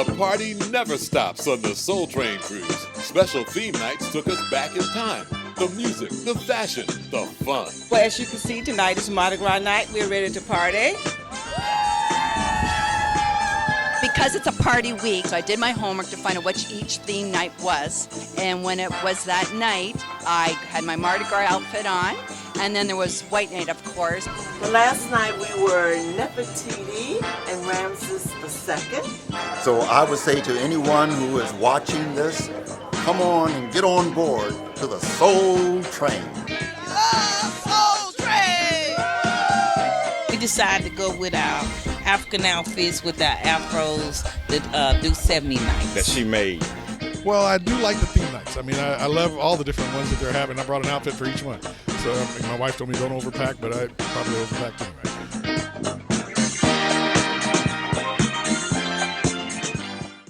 The party never stops on the Soul Train cruise. Special theme nights took us back in time. The music, the fashion, the fun. Well, as you can see, tonight is Mardi Gras night. We're ready to party. Because it's a party week, so I did my homework to find out what each theme night was. And when it was that night, I had my Mardi Gras outfit on. And then there was White Night, of course. The last night we were Nefertiti and Ramses II. So I would say to anyone who is watching this, come on and get on board to the Soul Train. Soul Train! We decided to go with our African outfits with our afros that do 70 nights. That she made. Well, I do like the theme nights. I mean, I love all the different ones that they're having. I brought an outfit for each one. So my wife told me don't overpack, but I probably overpacked anyway.